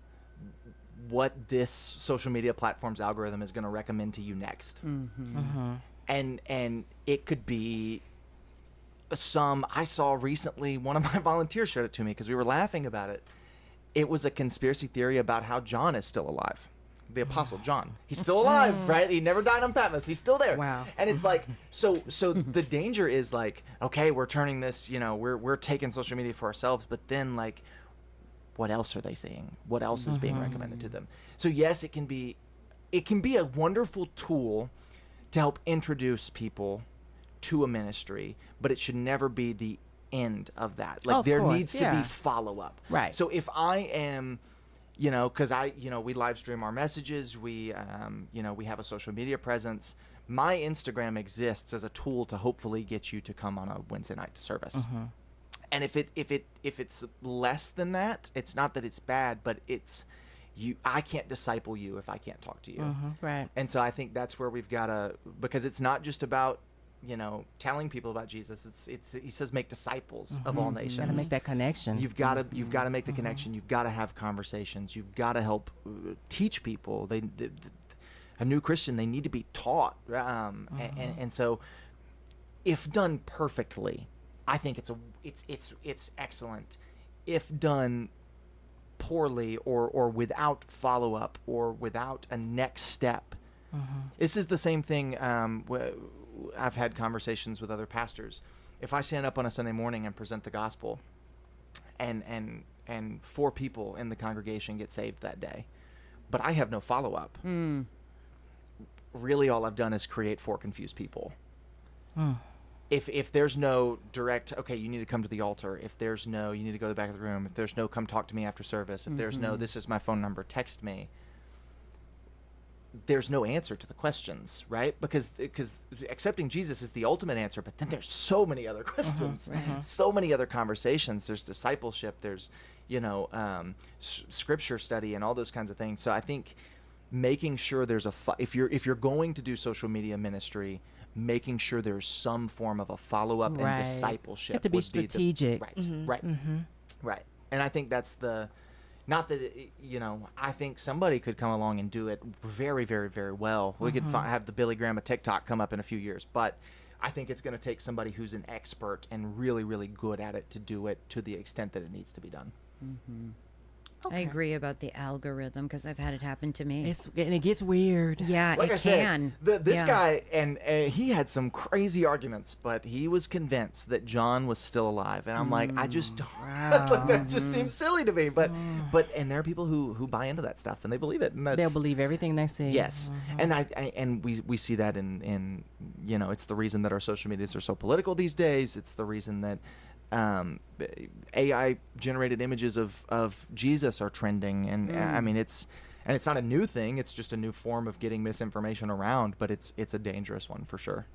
this social media platform's algorithm is going to recommend to you next. And it could be I saw recently, one of my volunteers showed it to me because we were laughing about it. It was a conspiracy theory about how John is still alive. The Apostle John. He's still alive, right? He never died on Patmos. He's still there. Wow. And it's like, so the danger is like, okay, we're turning this, we're taking social media for ourselves, but then like, what else are they seeing? What else is being recommended to them? So yes, it can be a wonderful tool to help introduce people to a ministry, but it should never be the end of that. Like Of there course, needs to yeah. be follow-up. Right. So if I am, because we live stream our messages, we have a social media presence. My Instagram exists as a tool to hopefully get you to come on a Wednesday night to service. And if it's less than that, it's not that it's bad, but I can't disciple you if I can't talk to you. Right. And so I think that's where we've got to, because it's not just about, telling people about Jesus. It's he says make disciples of all nations. Got to make that connection. You've got to make the connection. You've got to have conversations. You've got to help teach people. A new Christian, they need to be taught. And so, if done perfectly, I think it's excellent. If done poorly or without follow up or without a next step, this is the same thing. I've had conversations with other pastors. If I stand up on a Sunday morning and present the gospel, and 4 people in the congregation get saved that day, but I have no follow up, really all I've done is create 4 confused people. if there's no direct, okay, you need to come to the altar. If there's no, you need to go to the back of the room. If there's no, come talk to me after service. If there's no, this is my phone number, text me. There's no answer to the questions, right? Because accepting Jesus is the ultimate answer, but then there's so many other questions, so many other conversations. There's discipleship. There's, scripture study and all those kinds of things. So I think making sure there's if you're going to do social media ministry, making sure there's some form of a follow-up and discipleship. You have to be strategic. Right. And I think that's not that, I think somebody could come along and do it very, very, very well. We could have the Billy Graham of TikTok come up in a few years, but I think it's going to take somebody who's an expert and really, really good at it to do it to the extent that it needs to be done. I agree about the algorithm because I've had it happen to me. And it gets weird. Yeah, Like it I said, can. This guy, and he had some crazy arguments, but he was convinced that John was still alive. And I'm like, I just don't, like, that just seems silly to me. But and there are people who buy into that stuff and they believe it. And They'll believe everything they see. Yes. And we see that in it's the reason that our social medias are so political these days. It's the reason that AI generated images of Jesus are trending, and I mean it's not a new thing. It's just a new form of getting misinformation around, but it's a dangerous one for sure.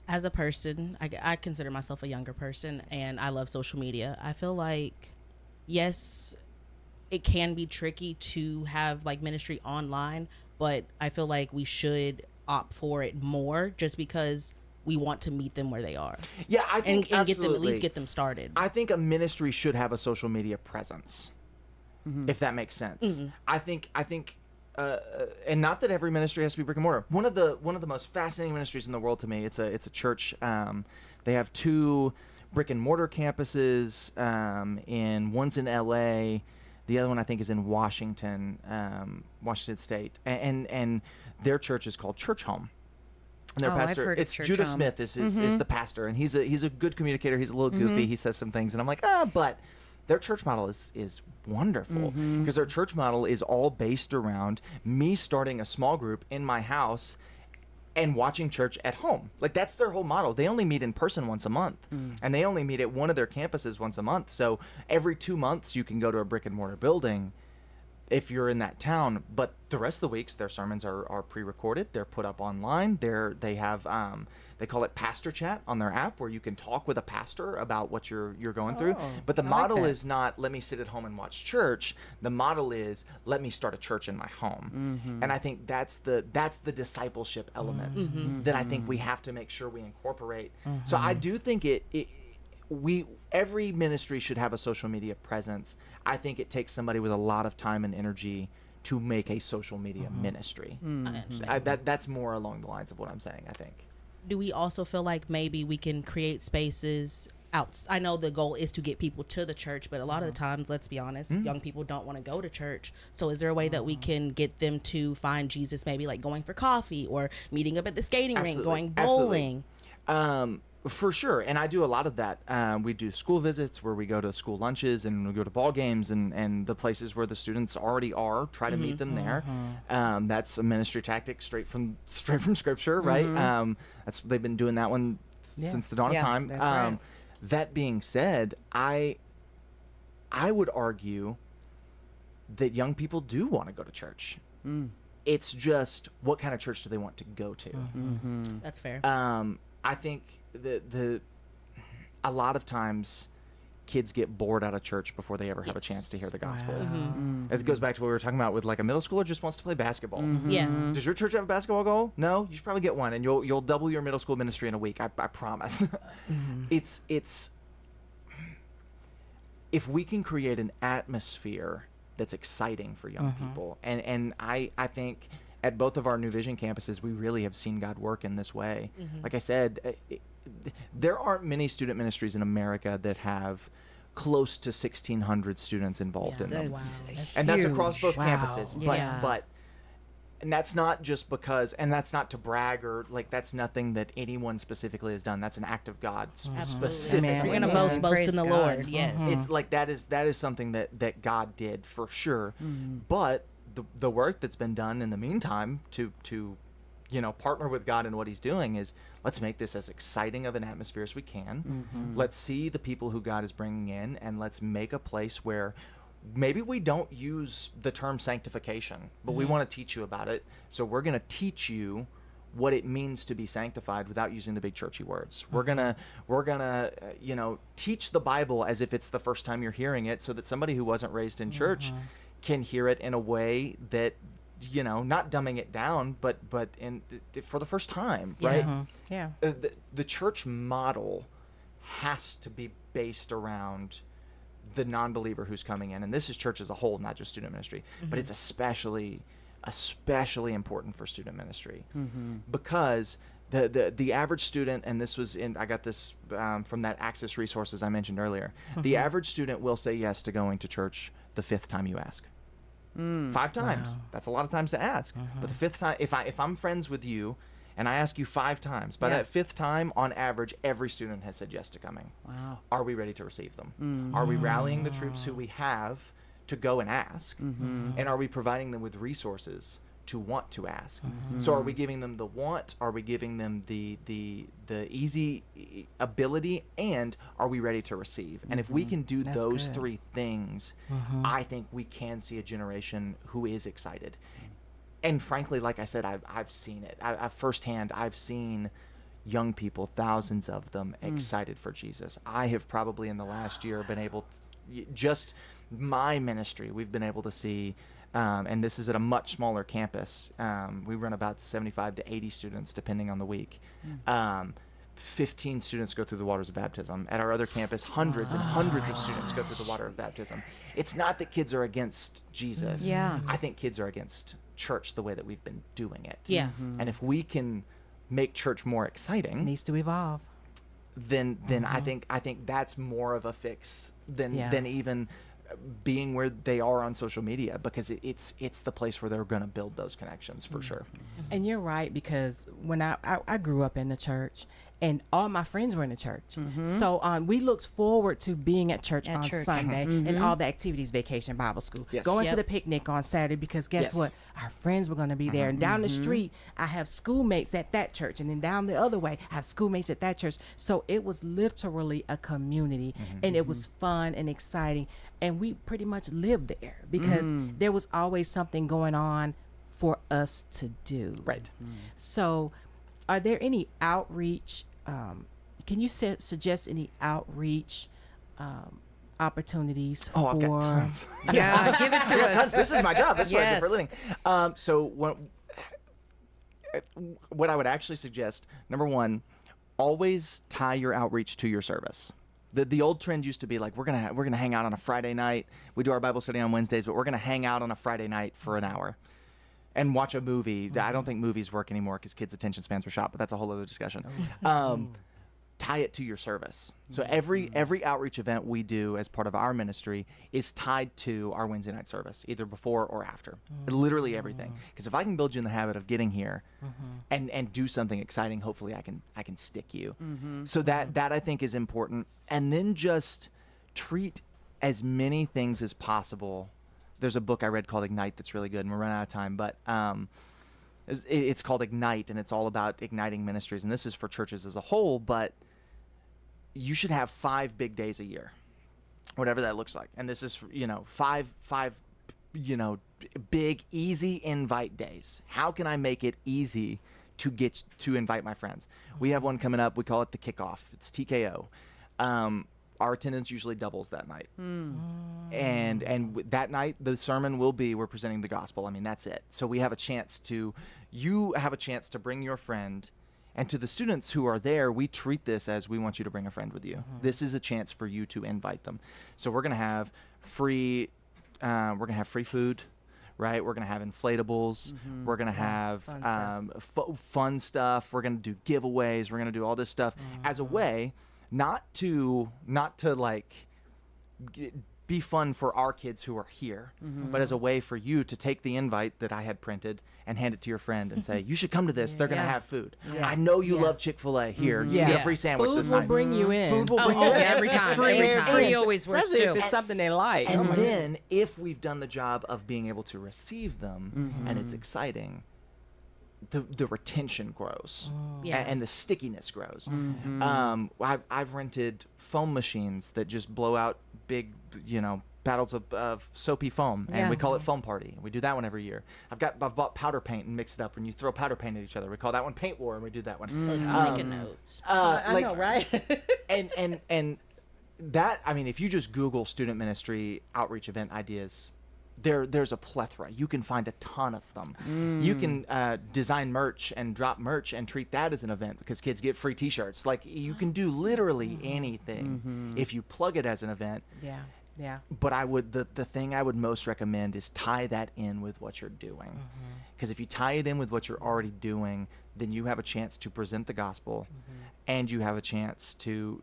As a person, I consider myself a younger person, and I love social media. I feel like, yes, it can be tricky to have like ministry online, but I feel like we should opt for it more just because we want to meet them where they are. Yeah, I think and get them, at least get them started. I think a ministry should have a social media presence, if that makes sense. I think, and not that every ministry has to be brick and mortar. One of the most fascinating ministries in the world to me. It's a church. They have 2 brick and mortar campuses. One's in L.A. The other one I think is in Washington State, and their church is called Church Home. And their pastor, I've heard it's Church Judah Home. Smith is the pastor, and he's a good communicator. He's a little goofy. He says some things, and I'm like, but their church model is wonderful because their church model is all based around me starting a small group in my house and watching church at home. Like that's their whole model. They only meet in person once a month, and they only meet at one of their campuses once a month. So every 2 months you can go to a brick and mortar building if you're in that town, but the rest of the weeks their sermons are pre-recorded. They're put up online. They have they call it pastor chat on their app where you can talk with a pastor about what you're going through. But the model is not let me sit at home and watch church. The model is let me start a church in my home. And I think that's the discipleship element that I think we have to make sure we incorporate. So I do think every ministry should have a social media presence. I think it takes somebody with a lot of time and energy to make a social media ministry. That's more along the lines of what I'm saying, I think. Do we also feel like maybe we can create spaces out? I know the goal is to get people to the church, but a lot of the times, let's be honest, young people don't want to go to church. So is there a way that we can get them to find Jesus, maybe like going for coffee or meeting up at the skating rink, going bowling? For sure, and I do a lot of that. We do school visits where we go to school lunches and we go to ball games and the places where the students already are. Try to meet them there. That's a ministry tactic straight from Scripture, right? They've been doing that one since the dawn of time. That's right. That being said, I would argue that young people do want to go to church. It's just what kind of church do they want to go to? That's fair. I think a lot of times kids get bored out of church before they ever have a chance to hear the gospel. It goes back to what we were talking about with like a middle schooler just wants to play basketball. Yeah. Does your church have a basketball goal? No? You should probably get one, and you'll double your middle school ministry in a week. I promise. It's if we can create an atmosphere that's exciting for young people, and I think at both of our New Vision campuses, we really have seen God work in this way. Like I said, there aren't many student ministries in America that have close to 1,600 students involved in them. And that's across both campuses. But and that's not just because, and that's not to brag or like that's nothing that anyone specifically has done. That's an act of God specifically. We're gonna boast in the Lord. Yes. It's like that is something that God did for sure. But the work that's been done in the meantime to partner with God in what he's doing, is let's make this as exciting of an atmosphere as we can. Let's see the people who God is bringing in, and let's make a place where maybe we don't use the term sanctification, but we want to teach you about it. So we're going to teach you what it means to be sanctified without using the big churchy words. We're gonna teach the Bible as if it's the first time you're hearing it, so that somebody who wasn't raised in church can hear it in a way that, not dumbing it down, but for the first time, right? Yeah. The church model has to be based around the non-believer who's coming in, and this is church as a whole, not just student ministry, but it's especially important for student ministry, because the average student, and this was I got this from that Access Resources I mentioned earlier, the average student will say yes to going to church the 5th time you ask. 5 times. Wow. That's a lot of times to ask. But the 5th time, if I'm friends with you and I ask you 5 times, by that 5th time, on average, every student has said yes to coming. Wow. Are we ready to receive them? Are we rallying the troops who we have to go and ask? And are we providing them with resources to want to ask? So are we giving them the want? Are we giving them the easy ability? And are we ready to receive? And if we can do those 3 things, I think we can see a generation who is excited. And frankly, like I said, I've seen it. I've firsthand, I've seen young people, thousands of them, excited for Jesus. I have probably in the last year been able to, just my ministry, we've been able to see, and this is at a much smaller campus. We run about 75 to 80 students, depending on the week. 15 students go through the waters of baptism. At our other campus, hundreds and hundreds of students go through the water of baptism. It's not that kids are against Jesus. Yeah. I think kids are against church the way that we've been doing it. Yeah. And if we can make church more exciting, Needs to evolve. then I think that's more of a fix than even being where they are on social media, because it's the place where they're going to build those connections for sure. And you're right, because when I grew up in the church, and all my friends were in the church. So we looked forward to being at church on Sunday and all the activities, vacation, Bible school, going to the picnic on Saturday, because guess what? Our friends were going to be there. And down the street, I have schoolmates at that church. And then down the other way, I have schoolmates at that church. So it was literally a community, and it was fun and exciting. And we pretty much lived there, because there was always something going on for us to do. Right. So are there any outreach, can you suggest any outreach opportunities for? I've got tons. Yeah, give it to us. This is my job. This is what I do for a living. So what I would actually suggest, number one, always tie your outreach to your service. The old trend used to be like, we're gonna hang out on a Friday night. We do our Bible study on Wednesdays, but we're gonna hang out on a Friday night for an hour and watch a movie. I don't think movies work anymore because kids' attention spans are shot, but that's a whole other discussion. Tie it to your service. So every outreach event we do as part of our ministry is tied to our Wednesday night service, either before or after. Literally everything. Because if I can build you in the habit of getting here and do something exciting, hopefully I can stick you. So that I think is important. And then just treat as many things as possible. There's a book I read called Ignite that's really good, and we're running out of time, but it's called Ignite, and it's all about igniting ministries. And this is for churches as a whole, but you should have 5 big days a year, whatever that looks like. And this is, 5 big, easy invite days. How can I make it easy to get to invite my friends? We have one coming up. We call it the Kickoff. It's TKO. Our attendance usually doubles that night. And that night, the sermon will be, we're presenting the gospel. I mean, that's it. So you have a chance to bring your friend. And to the students who are there, we treat this as we want you to bring a friend with you. This is a chance for you to invite them. So we're going to have free food, right? We're going to have inflatables. We're going to have fun stuff. We're going to do giveaways. We're going to do all this stuff as a way not to like be fun for our kids who are here, but as a way for you to take the invite that I had printed and hand it to your friend and say, you should come to this. They're going to have food. I know you love Chick-fil-A. Here, you get a free sandwich Food this will night. bring you in. Food will bring you in. Every time. Free always works Especially too. if it's something they like. And then if we've done the job of being able to receive them and it's exciting, the retention grows Yeah. and the stickiness grows. I've rented foam machines that just blow out big, battles of soapy foam, and we call it foam party. We do that one every year. I've bought powder paint and mixed it up, and you throw powder paint at each other. We call that one paint war, and we do that one. Look, I'm making notes. I know, right? and that, I mean, if you just Google student ministry outreach event ideas, there's a plethora. You can find a ton of them. You can design merch and drop merch and treat that as an event because kids get free t-shirts. Like, you can do literally anything if you plug it as an event. Yeah. But the thing I would most recommend is tie that in with what you're doing. Because if you tie it in with what you're already doing, then you have a chance to present the gospel, and you have a chance to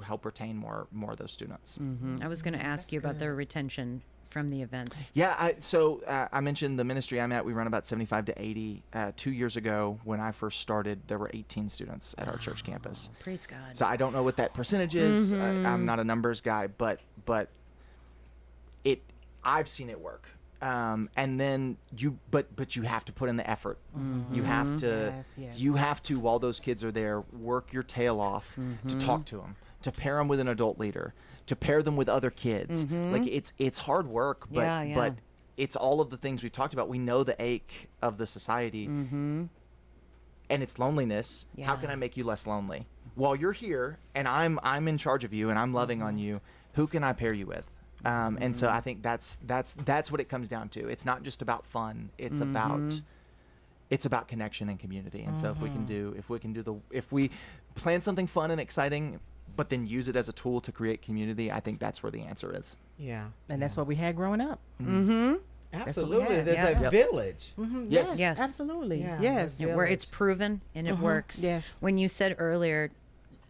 help retain more of those students. I was going to ask you about the retention from the events. Yeah, I mentioned the ministry I'm at. We run about 75 to 80. 2 years ago, when I first started, there were 18 students at our church campus. Praise God. So I don't know what that percentage is. I'm not a numbers guy, but I've seen it work. And then you have to put in the effort. You have to, you have to, while those kids are there, work your tail off to talk to them, to pair them with an adult leader, to pair them with other kids. Like, it's hard work, but it's all of the things we talked about. We know the ache of the society, and it's loneliness. How can I make you less lonely? While you're here and I'm in charge of you and I'm loving on you, who can I pair you with? And so I think that's what it comes down to. It's not just about fun. It's about connection and community. And so if we plan something fun and exciting, but then use it as a tool to create community, I think that's where the answer is. Yeah. And that's what we had growing up. Absolutely. had. The village. Yes. Absolutely. Yeah, Yes. the Where it's proven and it works. Yes. When you said earlier,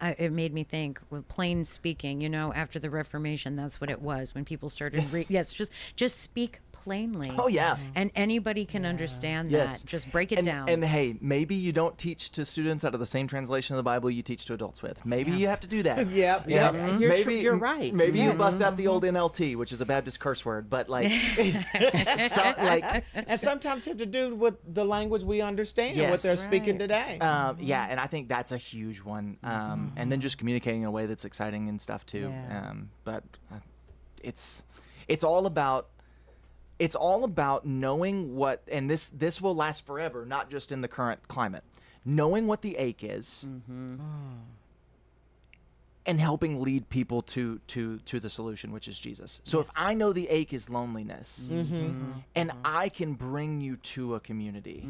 it made me think, with plain speaking, after the Reformation, that's what it was. When people started, just speak plainly. Oh, yeah. And anybody can understand Yes. that. Just break it down. And hey, maybe you don't teach to students out of the same translation of the Bible you teach to adults with. Maybe you have to do that. Yep. You're right. Maybe you bust out the old NLT, which is a Baptist curse word, but like, And sometimes you have to do with the language we understand, what they're speaking today. And I think that's a huge one. And then just communicating in a way that's exciting and stuff too. Yeah. But it's all about knowing what, and this will last forever, not just in the current climate. Knowing what the ache is, and helping lead people to the solution, which is Jesus. So if I know the ache is loneliness, and I can bring you to a community,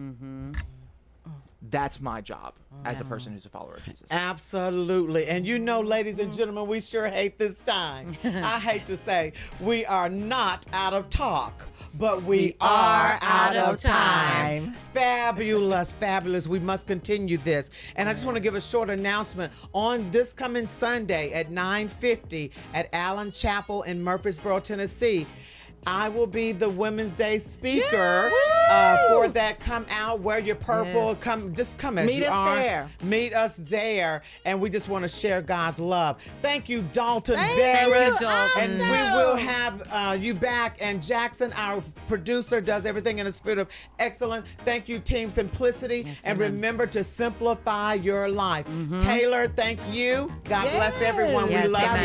that's my job as a person who's a follower of Jesus. Absolutely. And ladies and gentlemen, we sure hate this time. I hate to say we are not out of talk, but we are out of time. Fabulous, fabulous. We must continue this. And I just want to give a short announcement. On this coming Sunday at 9:50 at Allen Chapel in Murfreesboro, Tennessee, I will be the Women's Day speaker for that. Come out, wear your purple, come as Meet you us are. there. Meet us there, and we just want to share God's love. Thank you, Dalton Thank Barrett. you, Dalton. And we will have you back. And Jackson, our producer, does everything in a spirit of excellence. Thank you, Team Simplicity. And remember to simplify your life. Taylor, thank you. God bless everyone. Yes, We love amen. you.